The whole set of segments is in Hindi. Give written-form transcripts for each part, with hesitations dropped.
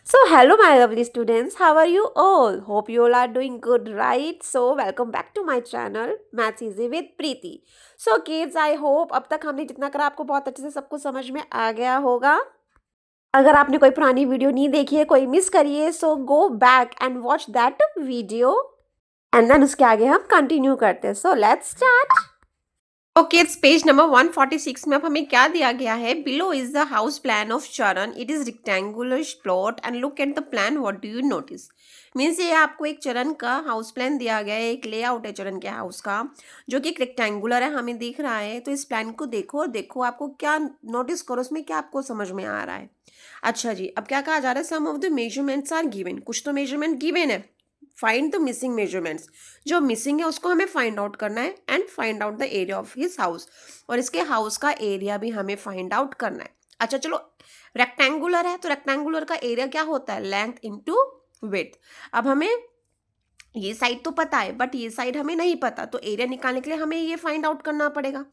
So, hello, my lovely students. How are you all? Hope you all are doing good, right? So, welcome back to my channel, Maths Easy with Preeti. So, kids, I hope अब तक हमने जितना करा आपको बहुत अच्छे से सब कुछ समझ में आ गया होगा. अगर आपने कोई पुरानी वीडियो नहीं देखी है, कोई मिस करी है, so go back and watch that video. And then उसके आगे हम कंटिन्यू करते हैं. So, let's start. Okay it's page number 146 में अब हमें क्या दिया गया है. Below is the house plan of Charan. It is rectangular plot and look at the plan. What do you notice. Means ये आपको एक चरण का हाउस प्लान दिया गया है, एक लेआउट है चरण के हाउस का जो कि एक रेक्टेंगुलर है, हमें दिख रहा है. तो इस प्लान को देखो और देखो आपको क्या नोटिस करो, उसमें क्या आपको समझ में आ रहा है. अच्छा जी, अब क्या कहा जा रहा है. Some of the measurements are given. कुछ तो मेजरमेंट गिवन है. Find the missing measurements. जो मिसिंग है उसको हमें फाइंड आउट करना है and find out the area of his house. और इसके हाउस का एरिया भी हमें फाइंड आउट करना है. अच्छा चलो, रेक्टेंगुलर है तो रेक्टेंगुलर का एरिया क्या होता है. Length into width. अब हमें ये साइड तो पता है बट ये साइड हमें नहीं पता, तो एरिया निकालने के लिए हमें ये फाइंड आउट करना पड़ेगा.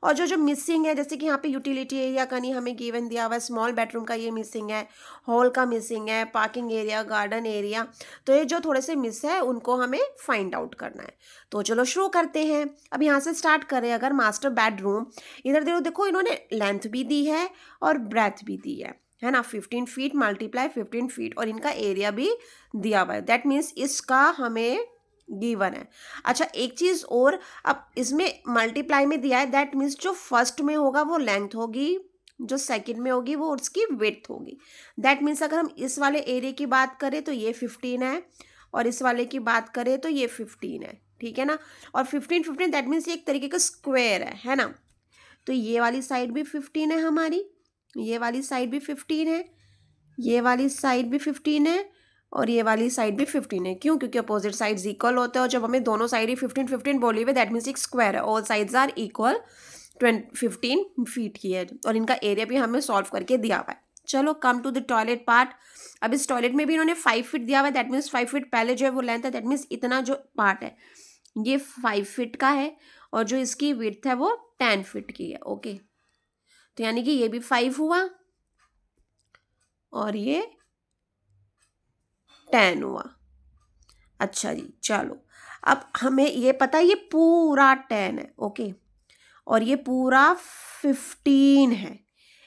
और जो जो मिसिंग है, जैसे कि यहाँ पे यूटिलिटी एरिया का नहीं हमें गिवन दिया हुआ है, स्मॉल बेडरूम का ये मिसिंग है, हॉल का मिसिंग है, पार्किंग एरिया, गार्डन एरिया. तो ये जो थोड़े से मिस है उनको हमें फाइंड आउट करना है. तो चलो शुरू करते हैं. अब यहाँ से स्टार्ट करें. अगर मास्टर बेडरूम, इधर देखो देखो इन्होंने लेंथ भी दी है और ब्रेथ भी दी है ना. 15 फीट मल्टीप्लाई 15 फीट और इनका एरिया भी दिया हुआ है. दैट मीन्स इसका हमें गिवन है. अच्छा एक चीज़ और, अब इसमें मल्टीप्लाई में दिया है. दैट मीन्स जो फर्स्ट में होगा वो लेंथ होगी, जो सेकंड में होगी वो उसकी विड्थ होगी. दैट मीन्स अगर हम इस वाले एरिया की बात करें तो ये 15 है और इस वाले की बात करें तो ये 15 है. ठीक है ना. और 15 दैट मीन्स ये एक तरीके का स्क्वायर है ना. तो ये वाली साइड भी 15 है हमारी, ये वाली साइड भी 15 है, ये वाली साइड भी 15 है और ये वाली साइड भी 15 है. क्यों? क्योंकि अपोजिट साइड्स इक्वल होते हैं और जब हमें दोनों साइड ही 15 बोली हुई दैट मीन्स एक स्क्वायर है. All sides are equal 15 feet की है और इनका एरिया भी हमें सॉल्व करके दिया हुआ है. चलो come to the toilet part. अब इस टॉयलेट में भी इन्होंने 5 फीट दिया हुआ है. दैट मीन्स 5 फीट पहले जो है वो लेंथ है. दैट मीन्स इतना जो पार्ट है ये 5 फीट का है और जो इसकी विड्थ है वो 10 फीट की है. ओके, तो यानी कि ये भी 5 हुआ और ये 10 हुआ. अच्छा जी चलो, अब हमें ये पता है ये पूरा 10 है. ओके, और ये पूरा 15 है.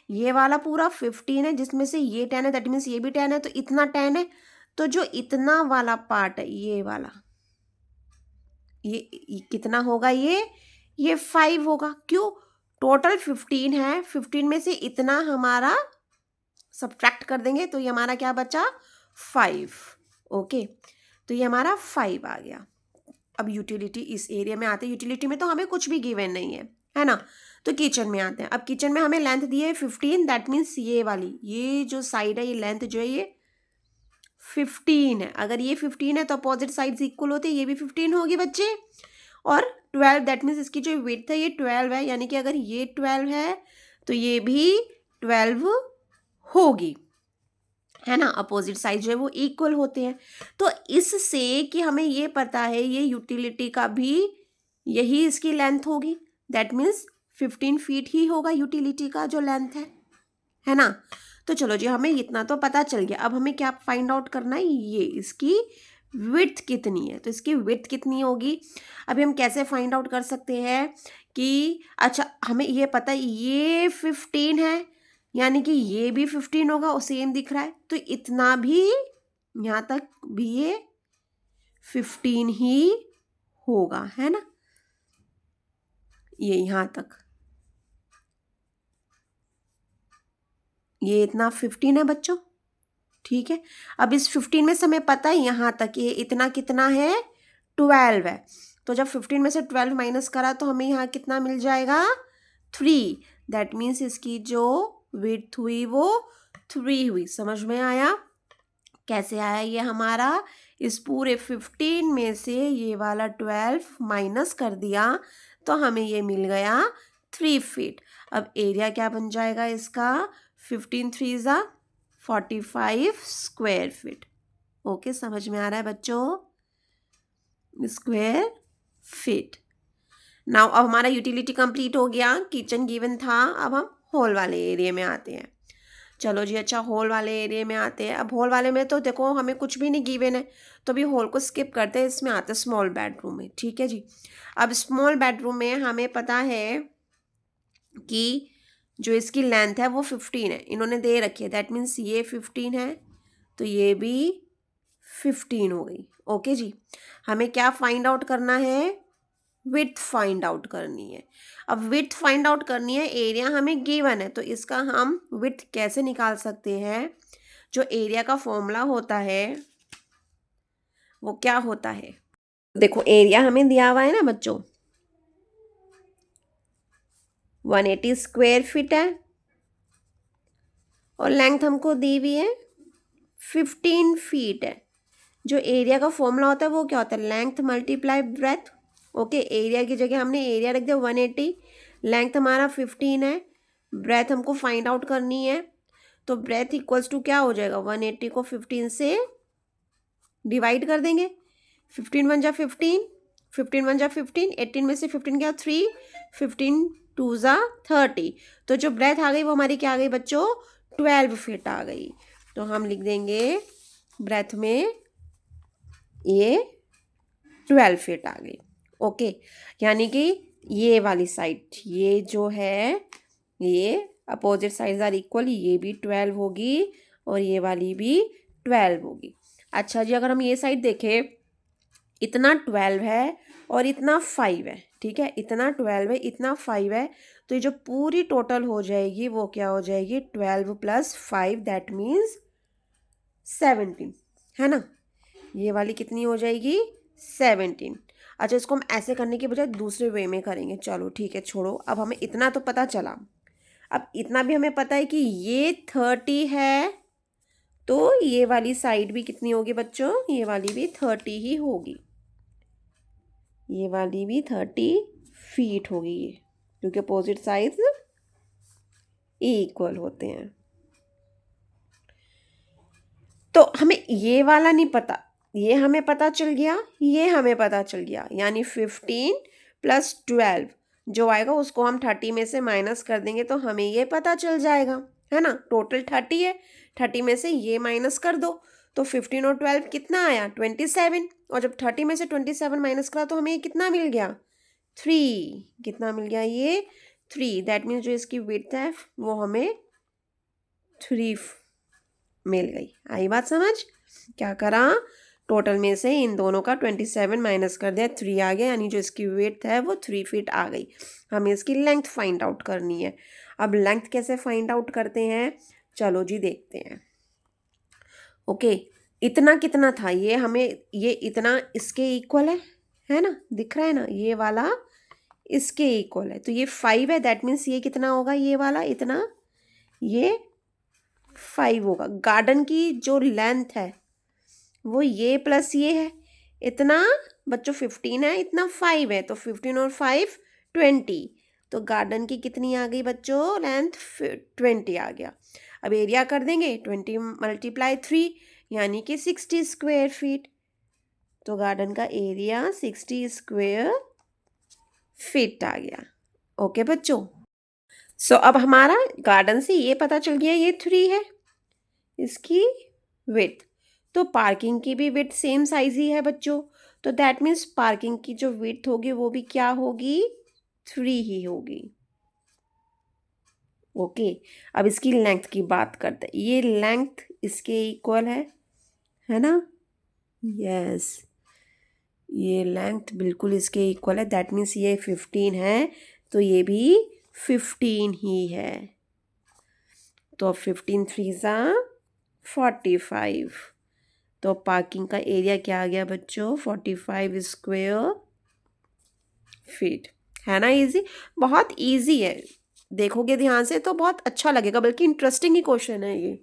ये वाला पूरा 15 है जिसमें से ये 10 है. दैट मीन्स ये भी 10 है तो इतना 10 है. तो जो इतना वाला पार्ट है ये वाला, ये कितना होगा. ये 5 होगा. क्यों? टोटल 15 है, 15 में से इतना हमारा सब्ट्रैक्ट कर देंगे तो ये हमारा क्या बचा. 5. ओके, तो ये हमारा 5 आ गया. अब यूटिलिटी इस एरिया में आते हैं. यूटिलिटी में तो हमें कुछ भी गिवन नहीं है ना. तो किचन में आते हैं. अब किचन में हमें लेंथ दी है 15. दैट मीन्स ये वाली, ये जो साइड है ये लेंथ जो है ये 15 है. अगर ये 15 है तो अपोजिट साइड्स इक्वल होते हैं, ये भी 15 होगी बच्चे. और 12 दैट मीन्स इसकी जो विड्थ है ये 12 है. यानी कि अगर ये 12 है तो ये भी 12 होगी, है ना. अपोजिट साइड जो है वो इक्वल होते हैं. तो इससे कि हमें ये पता है ये यूटिलिटी का भी यही इसकी लेंथ होगी. दैट मीन्स 15 फीट ही होगा यूटिलिटी का जो लेंथ है ना. तो चलो जी, हमें इतना तो पता चल गया. अब हमें क्या फाइंड आउट करना है, ये इसकी विड्थ कितनी है. तो इसकी विड्थ कितनी होगी. अभी हम कैसे फाइंड आउट कर सकते हैं कि अच्छा हमें ये पता है ये 15 है यानी कि ये भी 15 होगा और सेम दिख रहा है. तो इतना भी यहाँ तक भी ये 15 ही होगा, है ना. ये यहाँ तक ये इतना 15 है बच्चों. ठीक है. अब इस 15 में से हमें पता है यहाँ तक ये इतना कितना है, 12 है. तो जब 15 में से 12 माइनस करा तो हमें यहाँ कितना मिल जाएगा, 3. दैट मीन्स इसकी जो विड्थ हुई वो 3 हुई. समझ में आया कैसे आया ये हमारा. इस पूरे 15 में से ये वाला 12 माइनस कर दिया तो हमें ये मिल गया 3 फीट. अब एरिया क्या बन जाएगा इसका, 15 3 ज़ा 45 स्क्वायर फीट. ओके, समझ में आ रहा है बच्चों, स्क्वायर फीट. नाउ अब हमारा यूटिलिटी कंप्लीट हो गया. किचन गिवन था. अब हम हॉल वाले एरिया में आते हैं. चलो जी, अच्छा होल वाले एरिया में आते हैं। अब होल वाले में तो देखो हमें कुछ भी नहीं गिवन है, तो अभी होल को स्किप करते हैं, इसमें आते हैं स्मॉल बेडरूम में। ठीक है जी। अब स्मॉल बेडरूम में हमें पता है कि जो इसकी लेंथ है वो 15 है, इन्होंने दे रखी है, दैट मीन्स ये 15 है तो ये भी 15 हो गई। ओके जी। हमें क्या फाइंड आउट करना है? विड्थ फाइंड आउट करनी है। अब विड्थ फाइंड आउट करनी है, एरिया हमें गिवन है, तो इसका हम विड्थ कैसे निकाल सकते हैं? जो एरिया का फॉर्मूला होता है वो क्या होता है? देखो एरिया हमें दिया हुआ है ना बच्चों, 180 स्क्वायर फीट है और लेंथ हमको दी हुई है 15 फीट है। जो एरिया का फॉर्मूला होता है वो क्या होता है? Length multiply breath. Okay, area की जगह हमने एरिया रख दिया 180, लेंथ हमारा 15 है, ब्रेथ हमको फाइंड आउट करनी है, तो ब्रेथ इक्वल्स टू क्या हो जाएगा? 180 को 15 से डिवाइड कर देंगे। 15 वन जा 15, 15 वन जा 15, 18 में से 15 गया 3, 15 टू जा 30, तो जो ब्रेथ आ गई वो हमारी क्या आ गई बच्चों? 12 फीट आ गई। तो हम लिख देंगे ब्रेथ में ये 12 फीट आ गई। ओके, यानी कि ये वाली साइड, ये जो है ये अपोजिट साइड्स आर इक्वल, ये भी 12 होगी और ये वाली भी 12 होगी। अच्छा जी, अगर हम ये साइड देखें, इतना 12 है और इतना 5 है। ठीक है, इतना 12 है, इतना 5 है, तो ये जो पूरी टोटल हो जाएगी वो क्या हो जाएगी? 12 प्लस 5, दैट मीन्स 17, है ना? ये वाली कितनी हो जाएगी? 17। अच्छा, इसको हम ऐसे करने के बजाय दूसरे वे में करेंगे। चलो ठीक है, छोड़ो, अब हमें इतना तो पता चला। अब इतना भी हमें पता है कि ये 30 है, तो ये वाली साइड भी कितनी होगी बच्चों? ये वाली भी 30 ही होगी, ये वाली भी 30 फीट होगी ये, क्योंकि अपोजिट साइड्स इक्वल होते हैं। तो हमें ये वाला नहीं पता, ये हमें पता चल गया, ये हमें पता चल गया, यानी 15 प्लस 12 जो आएगा उसको हम 30 में से माइनस कर देंगे तो हमें ये पता चल जाएगा, है ना? टोटल 30 है, 30 में से ये माइनस कर दो, तो 15 और 12 कितना आया? 27, और जब 30 में से 27 माइनस करा तो हमें ये कितना मिल गया? 3। कितना मिल गया? ये 3, दैट मीन्स जो इसकी विड्थ है वो हमें 3 मिल गई। आई बात समझ? क्या करा? टोटल में से इन दोनों का 27 माइनस कर दिया, 3 आ गया, यानी जो इसकी विड्थ है वो 3 फीट आ गई। हमें इसकी लेंथ फाइंड आउट करनी है। अब लेंथ कैसे फाइंड आउट करते हैं? चलो जी देखते हैं। ओके, इतना कितना था? ये हमें, ये इतना इसके इक्वल है ना? दिख रहा है ना? ये वाला इसके इक्वल है, तो ये 5 है, दैट मीन्स ये कितना होगा? ये वाला इतना, ये 5 होगा। गार्डन की जो लेंथ है वो ये प्लस ये है, इतना बच्चों 15 है, इतना 5 है, तो 15 और 5 20, तो गार्डन की कितनी आ गई बच्चों? लेंथ 20 आ गया। अब एरिया कर देंगे, 20 मल्टीप्लाई 3 यानी कि 60 स्क्वायर फीट, तो गार्डन का एरिया 60 स्क्वायर फीट आ गया। ओके बच्चों, सो अब हमारा गार्डन से ये पता चल गया ये 3 है इसकी विड्थ, तो पार्किंग की भी विड्थ सेम साइज ही है बच्चों, तो दैट मीन्स पार्किंग की जो विड्थ होगी वो भी क्या होगी? 3 ही होगी। ओके, अब इसकी लेंथ की बात करते हैं। ये लेंथ इसके इक्वल है ना? यस, ये लेंथ बिल्कुल इसके इक्वल है, दैट मीन्स ये 15 है, तो ये भी 15 ही है। तो 15 3 सा 45, तो पार्किंग का एरिया क्या आ गया बच्चों? 45 स्क्वायर फीट। है ना? इजी, बहुत इजी है, देखोगे ध्यान से तो बहुत अच्छा लगेगा, बल्कि इंटरेस्टिंग ही क्वेश्चन है ये।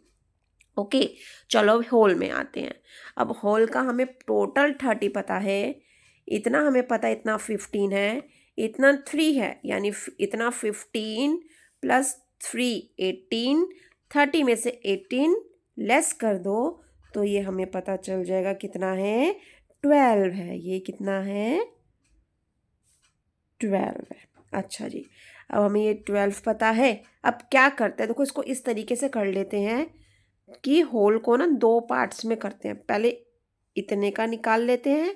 ओके, चलो होल में आते हैं। अब होल का हमें टोटल 30 पता है, इतना हमें पता है, इतना 15 है, इतना 3 है, यानी इतना 15 प्लस 3 18, 30 में से 18 लेस कर दो तो ये हमें पता चल जाएगा कितना है? 12 है। ये कितना है? 12 है। अच्छा जी, अब हमें ये 12 पता है। अब क्या करते हैं, देखो इसको इस तरीके से कर लेते हैं कि होल को ना 2 पार्ट्स में करते हैं। पहले इतने का निकाल लेते हैं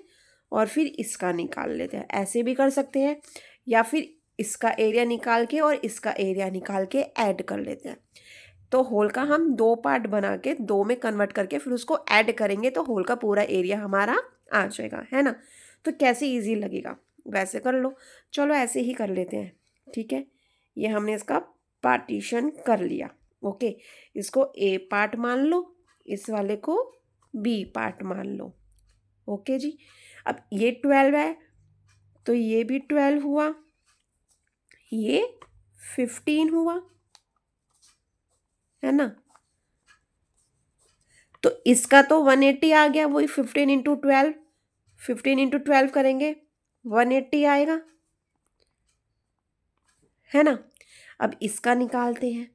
और फिर इसका निकाल लेते हैं, ऐसे भी कर सकते हैं, या फिर इसका एरिया निकाल के और इसका एरिया निकाल के ऐड कर लेते हैं। तो होल का हम 2 पार्ट बना के 2 में कन्वर्ट करके फिर उसको ऐड करेंगे तो होल का पूरा एरिया हमारा आ जाएगा, है ना। तो कैसे इजी लगेगा वैसे कर लो। चलो ऐसे ही कर लेते हैं, ठीक है। ये हमने इसका पार्टीशन कर लिया। ओके, इसको ए पार्ट मान लो, इस वाले को बी पार्ट मान लो। ओके जी। अब ये 12 है तो ये भी 12 हुआ, ये 15 हुआ, है ना। तो इसका तो 180 आ गया, वही 15 इंटू 12, 15 इंटू 12 करेंगे 180 आएगा, है ना। अब इसका निकालते हैं।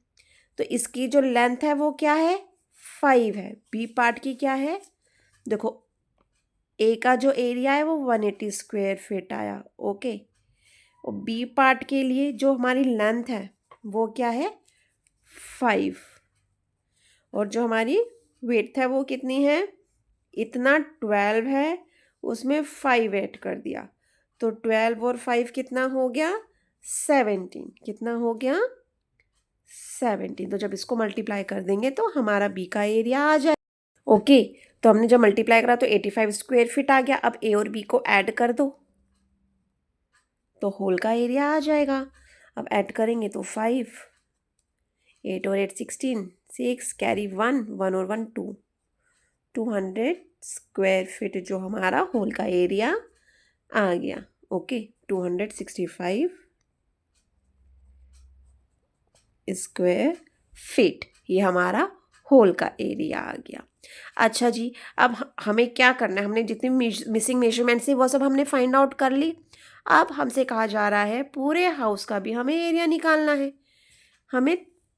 तो इसकी जो लेंथ है वो क्या है, 5 है। बी पार्ट की क्या है, देखो ए का जो एरिया है वो 180 स्क्वायर फीट आया। ओके, और बी पार्ट के लिए जो हमारी लेंथ है वो क्या है, 5, और जो हमारी विड्थ है वो कितनी है, इतना 12 है, उसमें 5 ऐड कर दिया तो 12 और 5 कितना हो गया, 17। कितना हो गया, 17। तो जब इसको मल्टीप्लाई कर देंगे तो हमारा बी का एरिया आ जाए। ओके, तो हमने जब मल्टीप्लाई करा तो 85 स्क्वायर फीट आ गया। अब ए और बी को ऐड कर दो तो होल का एरिया आ जाएगा। अब ऐड करेंगे तो 5, 8 और 8 16, 6 कैरी 1, 1 और 1 2, 200 स्क्वायर फीट जो हमारा होल का एरिया आ गया। ओके, 265 स्क्वायर फीट ये हमारा होल का एरिया आ गया। अच्छा जी, अब हमें क्या करना है, हमने जितनी मिसिंग मेजरमेंट्स थी वो सब हमने फाइंड आउट कर ली। अब हमसे कहा जा रहा है पूरे हाउस का भी हमें एरिया निकालना है। हमें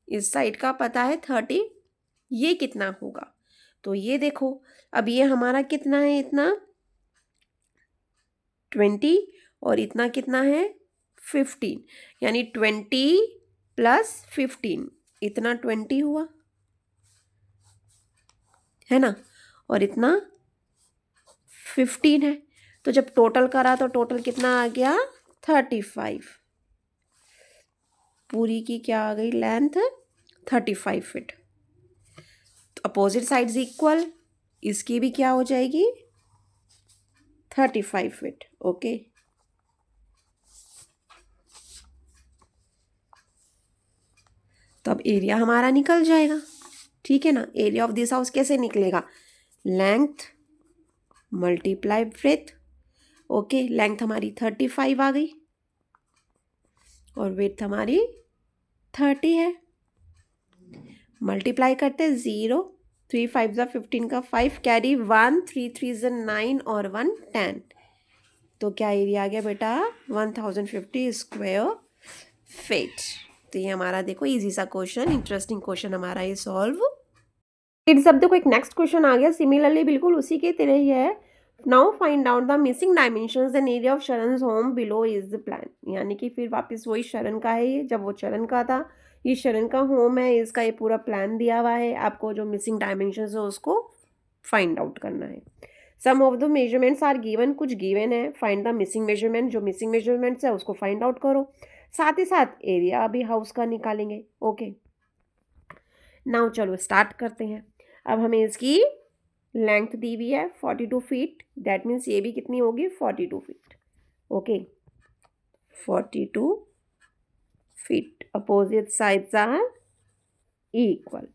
इस साइड का पता है 30, ये कितना होगा, तो ये देखो अब ये हमारा कितना है, इतना 20, और इतना कितना है 15, यानी 20 प्लस 15 इतना 20 हुआ, है ना, और इतना 15 है। तो जब टोटल करा तो टोटल कितना आ गया, 35। पूरी की क्या आ गई लेंथ, 35 फीट। तो अपोजिट साइड्स इक्वल, इसकी भी क्या हो जाएगी, 35 फीट। ओके, तो अब एरिया हमारा निकल जाएगा, ठीक है ना। एरिया ऑफ दिस हाउस कैसे निकलेगा, length multiply breath. Okay, length हमारी 35 आ गई और विड्थ हमारी 30 है। मल्टीप्लाई करते 0, 3 5 ज़ा 15 का 5 कैरी 1, 3 3 ज़ा 9 और 1 10। तो क्या एरिया आ गया बेटा, 1050 स्क्वायर फीट। तो ये हमारा देखो इजी सा क्वेश्चन, इंटरेस्टिंग क्वेश्चन हमारा ये सॉल्व। किड्स अब देखो एक नेक्स्ट क्वेश्चन आ गया, सिमिलरली बिल्कुल उसी के तरह ही है। Now find out the missing dimensions and area of Sharan's home below is the plan. यानी कि फिर वापस वही शरण का है, ये जब वो शरण का था, ये शरण का होम है, इसका ये पूरा प्लान दिया हुआ है। आपको जो मिसिंग डायमेंशंस है उसको फाइंड आउट करना है। Some of the measurements are given, कुछ गिवन है, फाइंड द मिसिंग मेजरमेंट। जो मिसिंग मेजरमेंट्स है उसको फाइंड आउट करो, साथ ही साथ एरिया भी हाउस का निकालेंगे। ओके, नाउ चलो स्टार्ट करते हैं। अब हमें इसकी लेंथ दी हुई है 42 फीट, दैट मीन्स ये भी कितनी होगी, 42 feet. Okay, 42 feet, opposite sides are equal.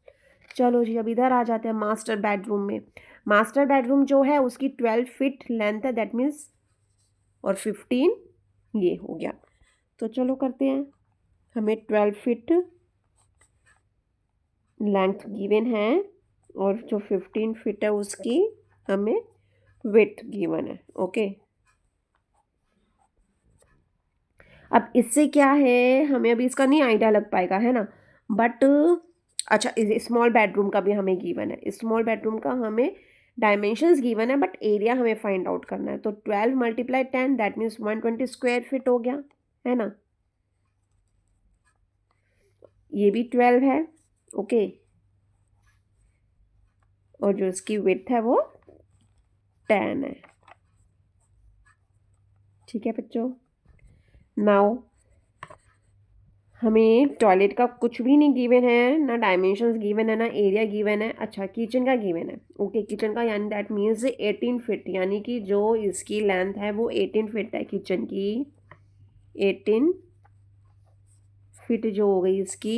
चलो जी, अब इधर आ जाते हैं मास्टर बेडरूम में। मास्टर बेडरूम जो है उसकी 12 फीट लेंथ है, दैट मीन्स, और 15 ये हो गया। तो चलो करते हैं, हमें 12 फीट लेंथ गिवन है और जो 15 फीट है उसकी हमें विड्थ गिवन है। ओके, अब इससे क्या है, हमें अभी इसका नहीं आइडिया लग पाएगा, है ना। बट अच्छा, स्मॉल बेडरूम का भी हमें गिवन है, स्मॉल बेडरूम का हमें डायमेंशंस गिवन है, बट एरिया हमें फाइंड आउट करना है। तो 12 × 10 दैट मीन्स 120 स्क्वायर फीट हो गया, है ना। ये भी 12 है, ओके, और जो इसकी विड्थ है वो 10 है। ठीक है बच्चों, नाउ हमें टॉयलेट का कुछ भी नहीं गिवन है, ना डायमेंशंस गिवन है, ना एरिया गिवन है। अच्छा, किचन का गिवन है, ओके, किचन का यानी दैट मीन्स 18 फीट, यानी कि जो इसकी लेंथ है वो 18 फीट है, किचन की 18 फीट जो हो गई इसकी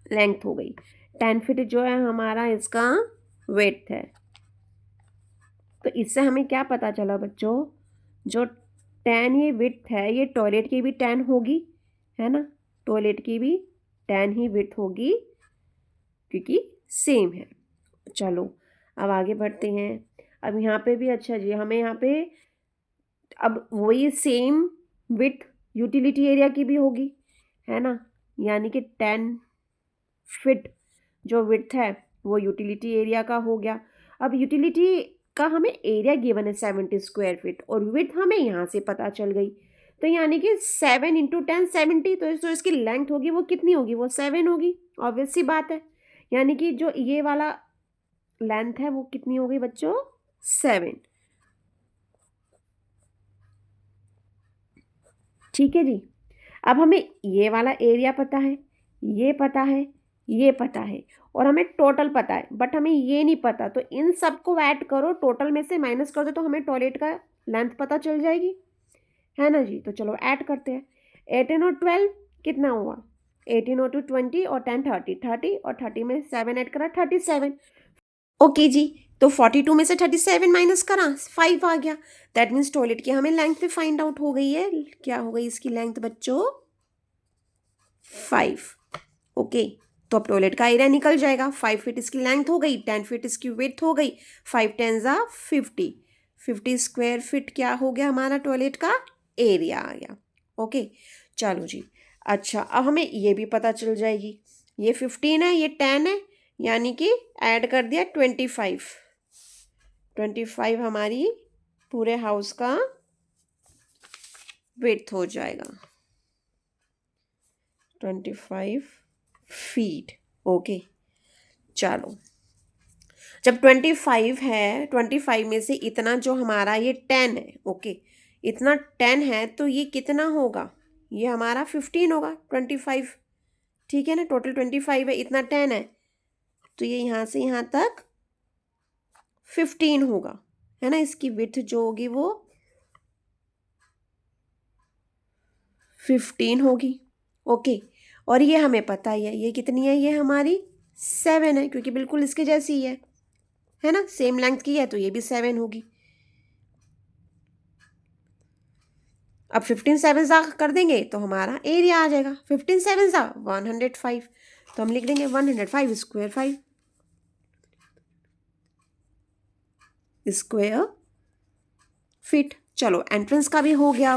लेंथ हो गई। 10 फीट जो है हमारा इसका वेट है। तो इससे हमें क्या पता चला बच्चों, जो 10 ये विड्थ है ये टॉयलेट की भी 10 होगी, है ना, टॉयलेट की भी 10 ही विड्थ होगी क्योंकि सेम है। चलो अब आगे बढ़ते हैं। अब यहाँ पे भी अच्छा जी, हमें यहाँ पे अब वही सेम विड्थ यूटिलिटी एरिया की भी होगी, है ना, यानी कि 10 फिट जो विड्थ है वो यूटिलिटी एरिया का हो गया। अब यूटिलिटी का हमें एरिया गिवन है 70 स्क्वायर फीट और विड्थ हमें यहाँ से पता चल गई। तो यानी कि 7 इंटू 10 70, तो जो इसकी लेंथ होगी वो कितनी होगी, वो 7 होगी, ऑब्वियस सी बात है। यानी कि जो ये वाला लेंथ है वो कितनी हो गई बच्चों, 7। ठीक है जी। अब हमें ये वाला एरिया पता है, ये पता है, ये पता है, और हमें टोटल पता है, बट हमें ये नहीं पता। तो इन सबको ऐड करो, टोटल में से माइनस कर दो तो हमें टॉयलेट का लेंथ पता चल जाएगी, है ना जी। तो चलो ऐड करते हैं। 18 और 12 कितना हुआ, 18 और 2 20 और 10 30, 30 और 30 में 7 ऐड करा 37। ओके जी, तो 42 में से 37 माइनस करा 5 आ गया। दैट मीन्स टॉयलेट की हमें लेंथ भी फाइंड आउट हो गई है। क्या हो गई इसकी लेंथ बच्चों, 5। ओके, तो अब टॉयलेट का एरिया निकल जाएगा। 5 फीट इसकी लेंथ हो गई, 10 फीट इसकी विड्थ हो गई, 5 10 ज़ा 50, 50 स्क्वायर फीट क्या हो गया हमारा टॉयलेट का एरिया आ गया। ओके, चलो जी। अच्छा, अब हमें ये भी पता चल जाएगी, ये 15 है, ये 10 है, यानी कि ऐड कर दिया 25। 25 हमारी पूरे हाउस का विड्थ हो जाएगा, 25 फीट। ओके, चलो, जब 25 है, 25 में से इतना जो हमारा ये 10 है, ओके, इतना 10 है तो ये कितना होगा, ये हमारा 15 होगा, 25। ठीक है ना, टोटल 25 है, इतना 10 है, तो ये यहाँ से यहाँ तक 15 होगा, है ना। इसकी विड्थ जो होगी वो 15 होगी। ओके, और ये हमें पता ही है, ये कितनी है, ये हमारी 7 है, क्योंकि बिल्कुल इसके जैसी ही है ना, सेम लेंथ की है, तो ये भी 7 होगी। अब 15 7 ज़ा कर देंगे तो हमारा एरिया आ जाएगा, 15 7 ज़ा 105, तो हम लिख देंगे 105 स्क्वायर 5 स्क्वायर फीट। चलो, एंट्रेंस का भी हो गया।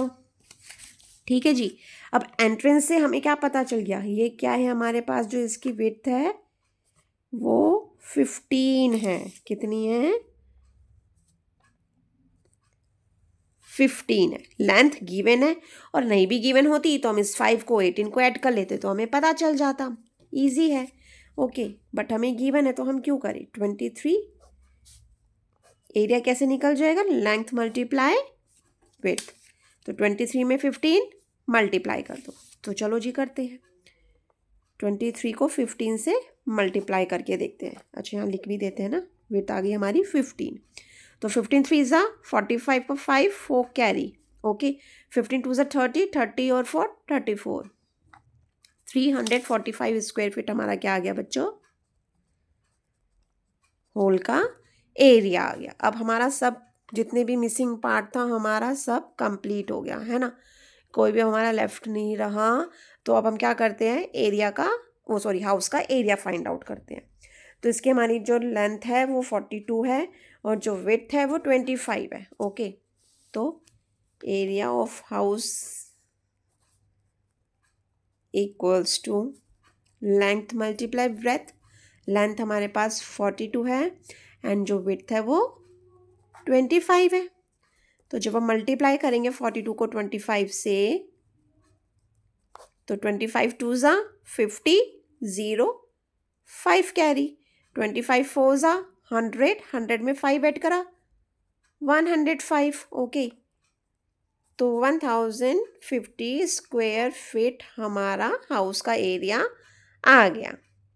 ठीक है जी। अब एंट्रेंस से हमें क्या पता चल गया, ये क्या है हमारे पास, जो इसकी विड्थ है वो 15 है। कितनी है, 15 है। लेंथ गिवन है, और नहीं भी गिवन होती तो हम इस 5 को 18 को ऐड कर लेते तो हमें पता चल जाता, इजी है। ओके, बट हमें गिवन है तो हम क्यों करें, 23। एरिया कैसे निकल जाएगा, लेंथ मल्टीप्लाई विड्थ, तो 23 में 15 मल्टीप्लाई कर दो। तो चलो जी करते हैं, 23 को 15 से मल्टीप्लाई करके देखते हैं। अच्छा, यहाँ लिख भी देते हैं ना, विड्थ आ गई हमारी 15, तो 15 3 ज़ा 45 पर 5 4 कैरी। ओके, 15 2 ज़ा 30, 30 और 4 34, 345 स्क्वायर फीट हमारा क्या आ गया बच्चों, होल का एरिया आ गया। अब हमारा सब जितने भी मिसिंग पार्ट था हमारा सब कंप्लीट हो गया, है ना, कोई भी हमारा लेफ्ट नहीं रहा। तो अब हम क्या करते हैं, एरिया का हाउस का एरिया फाइंड आउट करते हैं। तो इसकी हमारी जो लेंथ है वो 42 है और जो विड्थ है वो 25 है। ओके, तो area of house equals to length multiply breadth. Length हमारे पास 42 है एंड जो विड्थ है वो 25 है। तो जब हम मल्टीप्लाई करेंगे 42 को 25 से तो 25 टू ज़ा 50, 0 5 कैरी, 25 4 ज़ा 100, 100 में 5 ऐड करा 105। ओके, तो 1050 स्क्वायर फीट हमारा हाउस का एरिया आ गया,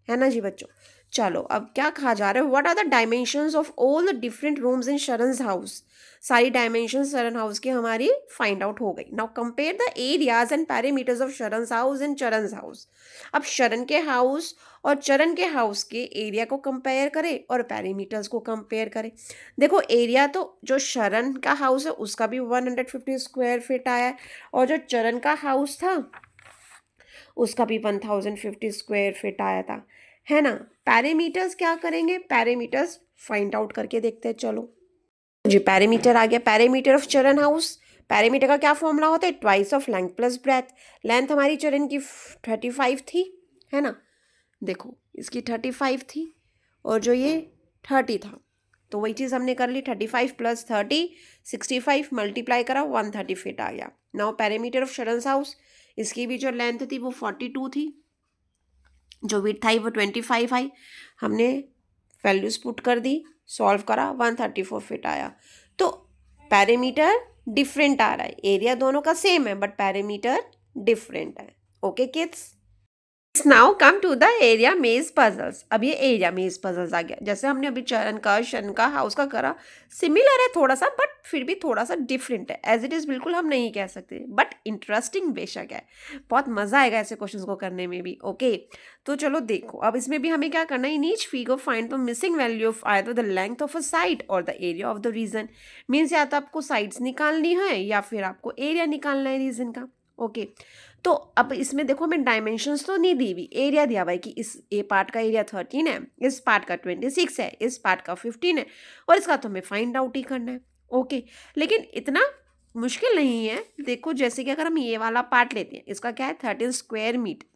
है ना जी बच्चों। चलो अब क्या कहा जा रहा है, what are the dimensions of all the different rooms in Sharan's house. सारी डायमेंशंस शरण हाउस की हमारी फाइंड आउट हो गई। Now compare the areas and parameters of Sharan's house and Charan's house. अब शरण के हाउस और चरण के हाउस के एरिया को कंपेयर करें और पैरामीटर्स को कंपेयर करें। देखो एरिया तो जो शरण का हाउस है उसका भी 150 स्क्वायर फीट आया है, और जो चरण का हाउस था उसका भी 1050 स्क्वायर फीट आया था, है ना। पैरामीटर्स क्या करेंगे, पैरामीटर्स फाइंड आउट करके देखते हैं। चलो जी, पैरामीटर आ गया। पैरामीटर ऑफ चरण हाउस, पैरामीटर का क्या फॉर्मूला होता है, twice of length plus breadth. Length हमारी चरण की 35 थी, है ना। देखो इसकी 35 थी और जो ये 30 था, तो वही चीज़ हमने कर ली। 35 प्लस 30 65 मल्टीप्लाई करा 130 फीट आ गया। Now parameter of Sharan's house, इसकी भी जो लेंथ थी वो 42 थी, जो विड्थ आई वो 25 आई। हमने वैल्यूज पुट कर दी, सॉल्व करा, 134 फीट आया। तो पैरामीटर डिफरेंट आ रहा है, एरिया दोनों का सेम है बट पैरामीटर डिफरेंट है। Okay kids, now come to the area maze puzzles. अब ये एरिया मेज पजल्स आ गया। जैसे हमने अभी चरण का, शरण का, हाउस का करा, सिमिलर है थोड़ा सा बट फिर भी थोड़ा सा डिफरेंट है। एज इट इज़ बिल्कुल हम नहीं कह सकते बट इंटरेस्टिंग बेशक है, बहुत मज़ा आएगा ऐसे क्वेश्चंस को करने में भी। ओके, तो चलो देखो अब इसमें भी हमें क्या करना है, in each figure find the missing value of either the length of a side और the area of the region. Means या तो आपको साइड्स निकालनी है या फिर आपको एरिया निकालना है रीजन का। ओके, तो अब इसमें देखो हमें डायमेंशंस तो नहीं दी हुई, एरिया दिया हुआ है कि इस ए पार्ट का एरिया 13 है, इस पार्ट का 26 है, इस पार्ट का 15 है, और इसका तो हमें फाइंड आउट ही करना है। ओके, लेकिन इतना मुश्किल नहीं है। देखो जैसे कि अगर हम ये वाला पार्ट लेते हैं, इसका क्या है 13 square metre,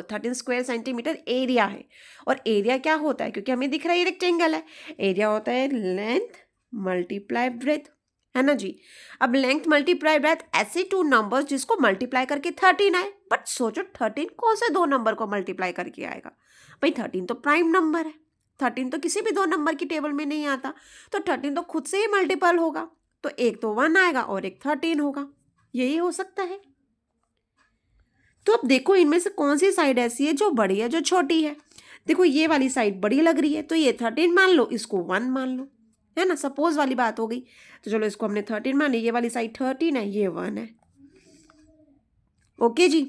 13 square centimetre area है। और एरिया क्या होता है, क्योंकि हमें दिख रहा है ये रेक्टेंगल है, एरिया होता है लेंथ मल्टीप्लाई ब्रेथ, है ना जी। अब लेंथ मल्टीप्लाई ब्रेथ ऐसे टू नंबर्स जिसको मल्टीप्लाई करके 13 आए, बट सोचो 13 कौन से दो नंबर को मल्टीप्लाई करके आएगा, भाई 13 तो प्राइम नंबर है, 13 तो किसी भी दो नंबर की टेबल में नहीं आता, तो 13 तो खुद से ही मल्टीपल होगा, तो एक तो 1 आएगा और एक 13 होगा, यही हो सकता है। तो अब देखो इनमें से कौन सी साइड ऐसी है जो बड़ी है जो छोटी है। देखो ये वाली साइड बड़ी लग रही है, तो ये 13 मान लो, इसको 1 मान लो, है ना, सपोज वाली बात हो गई। तो चलो इसको हमने 13 मान ली, ये वाली साइड 13 है, ये 1 है। ओके जी,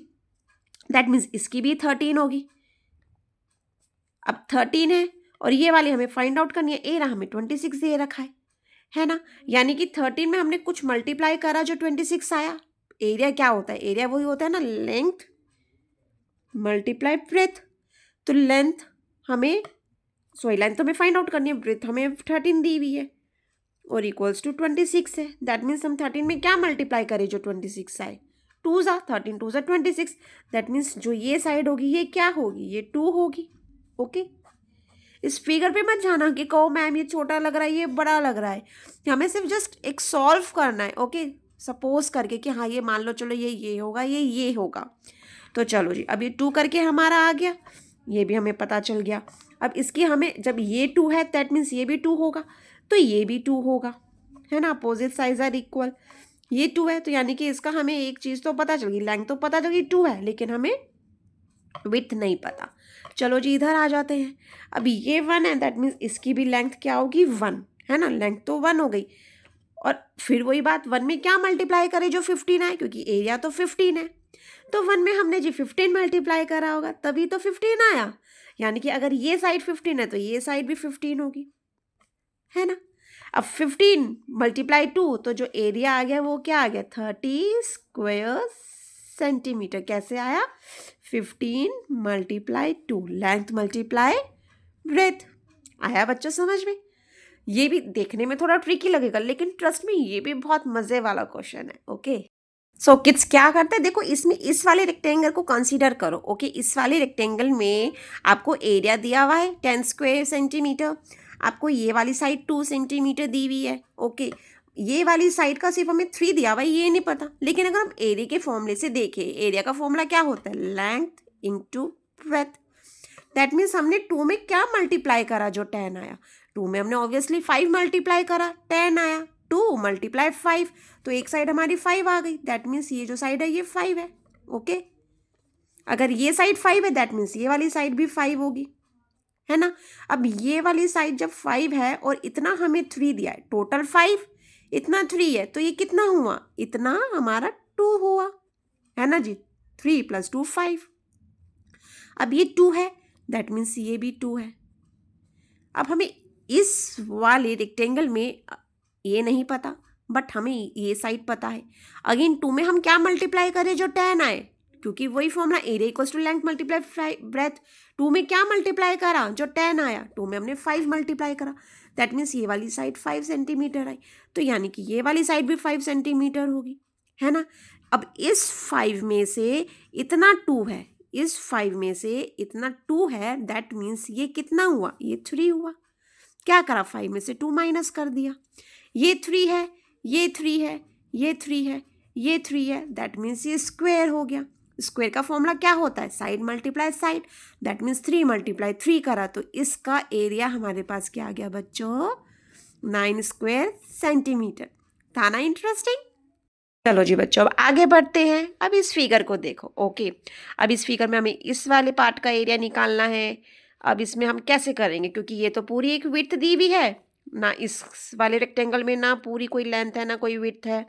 दैट मीन्स इसकी भी 13 होगी। अब 13 है और ये वाली हमें फाइंड आउट करनी है, ए रहा हमें 26 दे रखा है ना। यानी कि 13 में हमने कुछ मल्टीप्लाई करा जो 26 आया। एरिया क्या होता है, एरिया वही होता है ना, लेंथ मल्टीप्लाई ब्रेथ। तो लेंथ हमें लेंथ हमें फाइंड आउट करनी है, ब्रेथ हमें 13 दी हुई है और इक्वल्स टू 26 है। दैट मीन्स हम 13 में क्या मल्टीप्लाई करें जो 26 आए, 2 ज़ा 13 2 ज़ा 26। दैट मीन्स जो ये साइड होगी ये क्या होगी, ये 2 होगी। ओके, इस फिगर पे मत जाना कि कहो मैम ये छोटा लग रहा है ये बड़ा लग रहा है, हमें सिर्फ जस्ट एक सॉल्व करना है। ओके, सपोज करके कि हाँ ये मान लो, चलो ये होगा, ये होगा। तो चलो जी, अब ये 2 करके हमारा आ गया, ये भी हमें पता चल गया। अब इसकी हमें, जब ये 2 है दैट मीन्स ये भी 2 होगा, तो ये भी 2 होगा, है ना, अपोजिट साइज आर इक्वल। ये 2 है तो यानी कि इसका हमें एक चीज़ तो पता चल गई, लेंथ तो पता चल गई 2 है, लेकिन हमें विड्थ नहीं पता। चलो जी इधर आ जाते हैं। अभी ये 1 है दैट मीन्स इसकी भी लेंथ क्या होगी 1, है ना, लेंथ तो 1 हो गई। और फिर वही बात, 1 में क्या मल्टीप्लाई करें जो 15 आए, क्योंकि एरिया तो 15 है, तो 1 में हमने जी 15 मल्टीप्लाई करा होगा तभी तो 15 आया। यानी कि अगर ये साइड 15 है तो ये साइड भी 15 होगी, है ना। अब 15 मल्टीप्लाई 2, तो जो एरिया आ गया वो क्या आ गया 30 स्क्वायर सेंटीमीटर। कैसे आया, 15 मल्टीप्लाई 2, लेंथ मल्टीप्लाई ब्रेथ। आया बच्चों समझ में। ये भी देखने में थोड़ा ट्रिकी लगेगा, लेकिन ट्रस्ट में ये भी बहुत मज़े वाला क्वेश्चन है। ओके, सो किड्स क्या करते हैं, देखो इसमें इस वाले रेक्टेंगल को कंसीडर करो। ओके, इस वाले रेक्टेंगल में आपको एरिया दिया हुआ है 10 स्क्वायर सेंटीमीटर, आपको ये वाली साइड 2 सेंटीमीटर दी हुई है। ओके, ये वाली साइड का सिर्फ हमें 3 दिया हुआ है, ये नहीं पता। लेकिन अगर हम एरिया के फॉर्मूले से देखें, एरिया का फॉर्मूला क्या होता है, length into breadth. That means हमने 2 में क्या मल्टीप्लाई करा जो 10 आया, 2 में हमने ऑब्वियसली 5 मल्टीप्लाई करा, 10 आया, 2 मल्टीप्लाई 5, तो एक साइड हमारी 5 आ गई। दैट मीन्स ये जो साइड है ये 5 है। ओके, अगर ये साइड 5 है दैट मीन्स ये वाली साइड भी 5 होगी, है ना। अब ये वाली साइड जब 5 है और इतना हमें 3 दिया है, टोटल 5, इतना 3 है, तो ये कितना हुआ, इतना हमारा 2 हुआ, है ना जी। 3 + 2 5। अब ये 2 है, दैट मीन्स ये भी 2 है। अब हमें इस वाले रेक्टेंगल में ये नहीं पता, बट हमें ये साइड पता है। अगेन 2 में हम क्या मल्टीप्लाई करें जो 10 आए, क्योंकि वही formula area equals to length multiply breadth. 2 में क्या मल्टीप्लाई करा जो 10 आया, 2 में हमने 5 मल्टीप्लाई करा, दैट मीन्स ये वाली साइड 5 सेंटीमीटर आई, तो यानी कि ये वाली साइड भी 5 सेंटीमीटर होगी, है ना। अब इस 5 में से इतना 2 है, इस 5 में से इतना 2 है, दैट मीन्स ये कितना हुआ, ये 3 हुआ। क्या करा, 5 में से 2 माइनस कर दिया, ये 3 है, ये 3 है, ये 3 है, ये 3 है, दैट मीन्स ये स्क्वायर हो गया। स्क्वायर का फॉर्मूला क्या होता है, side multiply side, that means 3 × 3 करा, तो इसका एरिया हमारे पास क्या आ गया बच्चों, 9 स्क्वायर सेंटीमीटर। था ना इंटरेस्टिंग। चलो जी बच्चों, अब आगे बढ़ते हैं। अब इस फिगर को देखो। ओके, अब इस फिगर में हमें इस वाले पार्ट का एरिया निकालना है। अब इसमें हम कैसे करेंगे, क्योंकि ये तो पूरी एक विड्थ दी हुई है ना, इस वाले रेक्टेंगल में ना पूरी कोई लेंथ है ना कोई विड्थ है।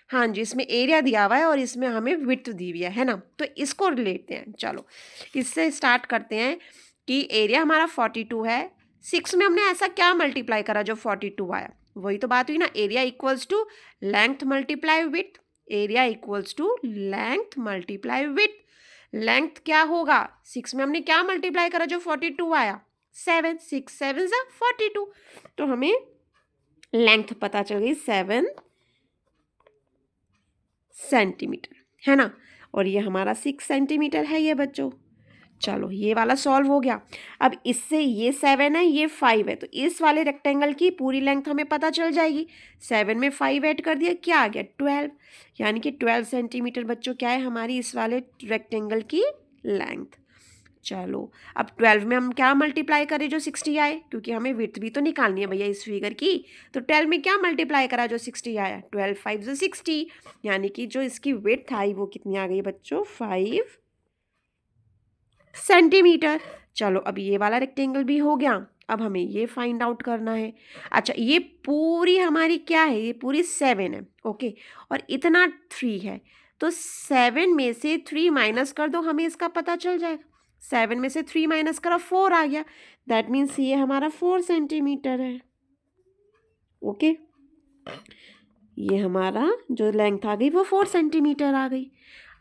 हाँ जी, इसमें एरिया दिया हुआ है और इसमें हमें विड्थ दी हुई है ना, तो इसको लेते हैं। चलो इससे स्टार्ट करते हैं कि एरिया हमारा 42 है, 6 में हमने ऐसा क्या मल्टीप्लाई करा जो 42 आया, वही तो बात हुई ना, area equals to length multiply width, area equals to length multiply width. Length क्या होगा, 6 में हमने क्या मल्टीप्लाई करा जो 42 आया, 7, 6 7 = 42, तो हमें लेंथ पता चल गई 7 सेंटीमीटर, है ना। और ये हमारा 6 सेंटीमीटर है ये बच्चों। चलो ये वाला सॉल्व हो गया। अब इससे ये 7 है, ये 5 है, तो इस वाले रेक्टेंगल की पूरी लेंथ हमें पता चल जाएगी। 7 में 5 ऐड कर दिया, क्या आ गया 12, यानी कि 12 सेंटीमीटर बच्चों क्या है हमारी इस वाले रेक्टेंगल की लेंथ। चलो अब 12 में हम क्या मल्टीप्लाई करें जो 60 आए, क्योंकि हमें विड्थ भी तो निकालनी है भैया इस फिगर की, तो 12 में क्या मल्टीप्लाई करा जो 60 आया, 12 5 = 60, यानी कि जो इसकी विड्थ आई वो कितनी आ गई बच्चों, 5 सेंटीमीटर। चलो अब ये वाला रेक्टेंगल भी हो गया, अब हमें ये फाइंड आउट करना है। अच्छा ये पूरी हमारी क्या है, ये पूरी 7 है, ओके, और इतना 3 है, तो 7 में से 3 माइनस कर दो, हमें इसका पता चल जाएगा। 7 में से 3 माइनस करा, 4 आ गया, दैट मीन्स ये हमारा 4 सेंटीमीटर है। ओके, ये हमारा जो लेंथ आ गई वो 4 सेंटीमीटर आ गई।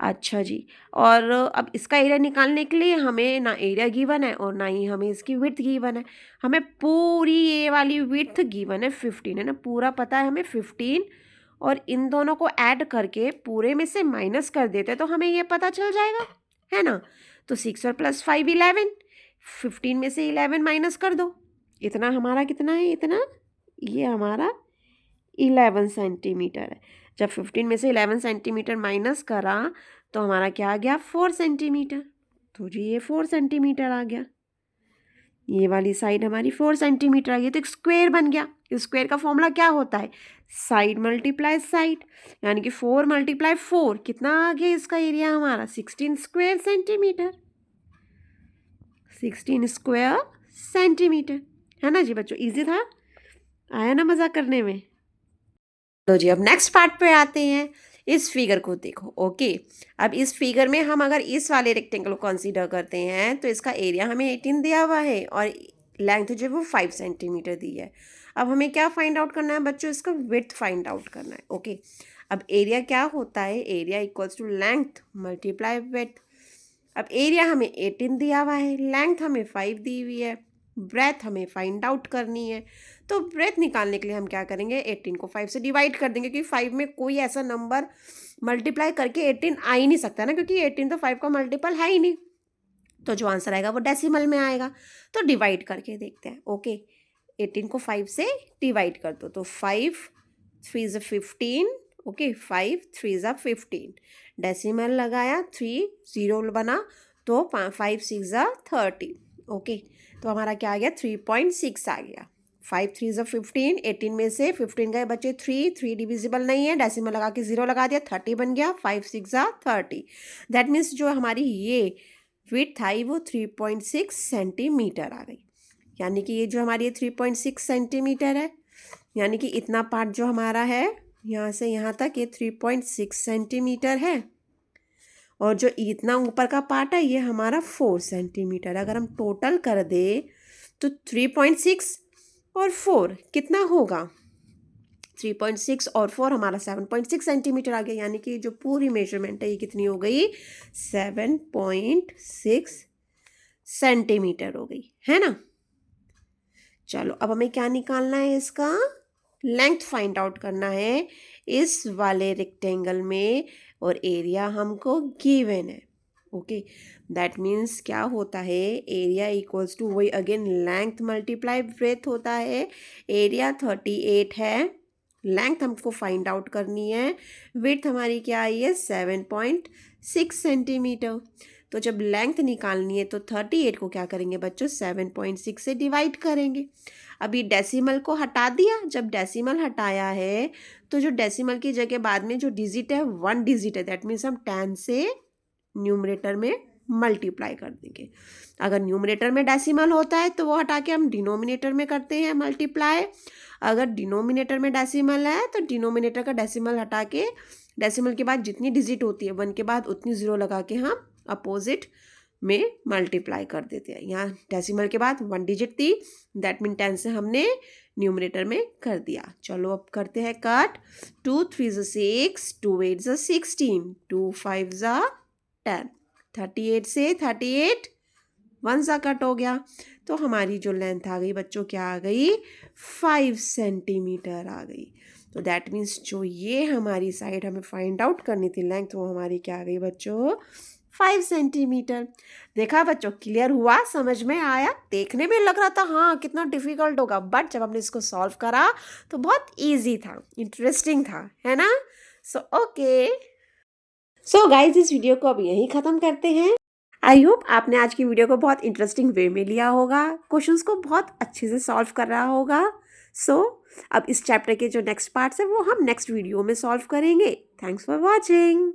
अच्छा जी, और अब इसका एरिया निकालने के लिए हमें ना एरिया गिवन है और ना ही हमें इसकी विड्थ गिवन है, हमें पूरी ये वाली विड्थ गिवन है 15, है ना, पूरा पता है हमें 15, और इन दोनों को ऐड करके पूरे में से माइनस कर देते तो हमें ये पता चल जाएगा, है ना। तो 6 और +5 11, 15 में से 11 माइनस कर दो, इतना हमारा कितना है, इतना ये हमारा 11 सेंटीमीटर है। जब 15 में से 11 सेंटीमीटर माइनस करा तो हमारा क्या आ गया, 4 सेंटीमीटर, तो जी ये 4 सेंटीमीटर आ गया। ये वाली साइड हमारी 4 सेंटीमीटर आ गई, तो एक स्क्वायर बन गया। स्क्वायर का फॉर्मूला क्या होता है, साइड मल्टीप्लाई साइड, यानी कि 4 × 4 कितना आ गया इसका एरिया हमारा, 16 स्क्वायर सेंटीमीटर, 16 स्क्वायर सेंटीमीटर, है ना जी बच्चों। इजी था, आया ना मज़ा करने में। तो जी अब नेक्स्ट पार्ट पे आते हैं। इस फिगर को देखो। ओके, अब इस फिगर में हम अगर इस वाले रेक्टेंगल को कंसीडर करते हैं तो इसका एरिया हमें 18 दिया हुआ है और लेंथ जो है वो 5 सेंटीमीटर दी है। अब हमें क्या फाइंड आउट करना है बच्चों, इसका विड्थ फाइंड आउट करना है। ओके, अब एरिया क्या होता है, area equals to length multiply width. अब एरिया हमें 18 दिया हुआ है, लेंथ हमें 5 दी हुई है, ब्रेथ हमें फाइंड आउट करनी है। तो ब्रेथ निकालने के लिए हम क्या करेंगे, 18 को 5 से डिवाइड कर देंगे, क्योंकि 5 में कोई ऐसा नंबर मल्टीप्लाई करके 18 आ ही नहीं सकता ना, क्योंकि 18 तो 5 का मल्टीपल है ही नहीं, तो जो आंसर आएगा वो डेसिमल में आएगा। तो डिवाइड करके देखते हैं। ओके, 18 को 5 से डिवाइड कर दो, तो 5 3 is 15, ओके 5 3 is 15, डेसिमल लगाया 3 जीरो बना तो 5 6 30, ओके तो हमारा क्या आ गया 3.6 आ गया। 5 3 is 15, 18 में से 15 गए बचे 3 डिविजिबल नहीं है, डेसिमल लगा के 0 लगा दिया 30 बन गया, 5 6 30। दैट मीन्स जो हमारी ये विड्थ आई वो 3.6 सेंटीमीटर आ गई। यानी कि ये जो हमारी ये 3.6 सेंटीमीटर है, यानी कि इतना पार्ट जो हमारा है यहाँ से यहाँ तक ये 3.6 सेंटीमीटर है, और जो इतना ऊपर का पार्ट है ये हमारा 4 सेंटीमीटर। अगर हम टोटल कर दे तो 3.6 और 4 कितना होगा, 3.6 और 4 हमारा 7.6 सेंटीमीटर आ गया। यानी कि जो पूरी मेजरमेंट है ये कितनी हो गई, 7.6 सेंटीमीटर हो गई, है ना। चलो अब हमें क्या निकालना है, इसका लेंथ फाइंड आउट करना है इस वाले रेक्टेंगल में, और एरिया हमको गिवन है, ओके दैट मीन्स क्या होता है, एरिया इक्वल्स टू वही अगेन लेंथ मल्टीप्लाई ब्रेथ होता है। एरिया 38 है, लेंथ हमको फाइंड आउट करनी है, विड्थ हमारी क्या आई है 7.6 सेंटीमीटर। तो जब लेंथ निकालनी है तो 38 को क्या करेंगे बच्चों, 7.6 से डिवाइड करेंगे। अभी डेसिमल को हटा दिया, जब डेसिमल हटाया है तो जो डेसिमल की जगह बाद में जो डिजिट है 1 डिजिट है, दैट मीन्स हम 10 से न्यूमरेटर में मल्टीप्लाई कर देंगे। अगर न्यूमरेटर में डेसिमल होता है तो वो हटा के हम डिनोमिनेटर में करते हैं मल्टीप्लाई। अगर डिनोमिनेटर में डेसिमल है तो डिनोमिनेटर का डेसिमल हटा के, डेसिमल के बाद जितनी डिजिट होती है 1 के बाद उतनी ज़ीरो लगा के हम अपोजिट में मल्टीप्लाई कर देते हैं। यहाँ डेसिमल के बाद 1 डिजिट थी, दैट मीन 10 से हमने न्यूमरेटर में कर दिया। चलो अब करते हैं कट। 2 3 6, 2 8 16, 2 5 10, 38 से 38 1 सा कट हो गया, तो हमारी जो लेंथ आ गई बच्चों क्या आ गई, 5 सेंटीमीटर आ गई। तो दैट मीन्स जो ये हमारी साइड हमें फाइंड आउट करनी थी लेंथ, वो हमारी क्या आ गई बच्चों, 5 सेंटीमीटर। देखा बच्चों, क्लियर हुआ, समझ में आया। देखने में लग रहा था हाँ कितना डिफिकल्ट होगा, बट जब हमने इसको सॉल्व करा तो बहुत ईजी था, इंटरेस्टिंग था, है ना। सो गाइज इस वीडियो को अब यहीं ख़त्म करते हैं। आई होप आपने आज की वीडियो को बहुत इंटरेस्टिंग वे में लिया होगा, क्वेश्चंस को बहुत अच्छे से सॉल्व कर रहा होगा। अब इस चैप्टर के जो नेक्स्ट पार्ट्स है वो हम नेक्स्ट वीडियो में सॉल्व करेंगे। Thanks for watching.